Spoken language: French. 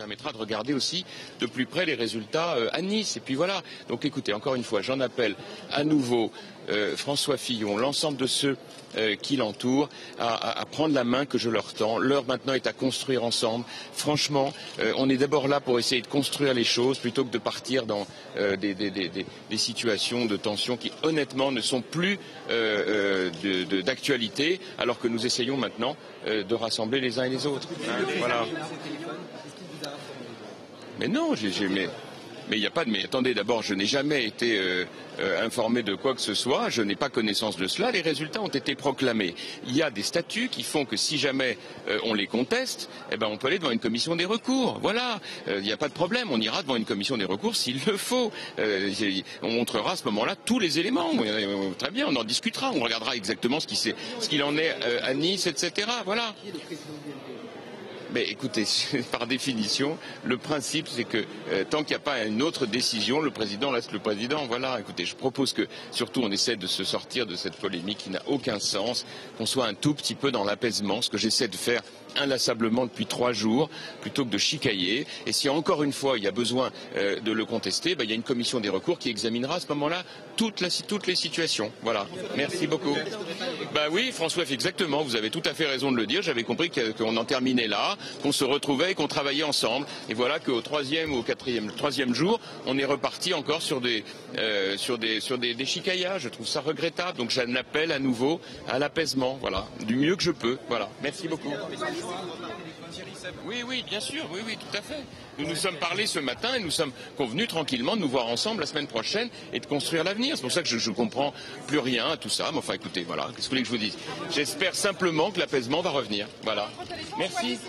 permettra de regarder aussi de plus près les résultats à Nice. Et puis voilà. Donc écoutez, encore une fois, j'en appelle à nouveau François Fillon, l'ensemble de ceux qui l'entourent, à prendre la main que je leur tends. L'heure maintenant est à construire ensemble. Franchement, on est d'abord là pour essayer de construire les choses plutôt que de partir dans des situations de tension qui honnêtement ne sont plus d'actualité, alors que nous essayons maintenant de rassembler les uns et les autres. Voilà. Mais non, mais il n'y a pas de... Mais attendez, d'abord, je n'ai jamais été informé de quoi que ce soit, je n'ai pas connaissance de cela, les résultats ont été proclamés. Il y a des statuts qui font que si jamais on les conteste, eh ben on peut aller devant une commission des recours. Voilà, il n'y a pas de problème, on ira devant une commission des recours s'il le faut. On montrera à ce moment-là tous les éléments. Très bien, on en discutera, on regardera exactement ce qu'il en est à Nice, etc. Voilà. Mais écoutez, par définition, le principe c'est que tant qu'il n'y a pas une autre décision, le président reste le président. Voilà, écoutez, je propose que surtout on essaie de se sortir de cette polémique qui n'a aucun sens, qu'on soit un tout petit peu dans l'apaisement, ce que j'essaie de faire inlassablement depuis 3 jours, plutôt que de chicailler. Et si encore une fois il y a besoin de le contester, il y a une commission des recours qui examinera à ce moment-là toutes les situations. Voilà. Merci beaucoup. Oui, François, exactement. Vous avez tout à fait raison de le dire. J'avais compris qu'on en terminait là, qu'on se retrouvait et qu'on travaillait ensemble. Et voilà qu'au 3e ou au 4e jour, on est reparti encore sur des chicaillages. Je trouve ça regrettable. Donc j'en appelle à nouveau à l'apaisement. Voilà. Du mieux que je peux. Voilà. Merci beaucoup. Oui, bien sûr, oui, tout à fait. Nous nous sommes parlé ce matin et nous sommes convenus tranquillement de nous voir ensemble la semaine prochaine et de construire l'avenir. C'est pour ça que je ne comprends plus rien à tout ça. Mais enfin, écoutez, voilà, qu'est-ce que vous voulez que je vous dise? J'espère simplement que l'apaisement va revenir. Voilà. Merci.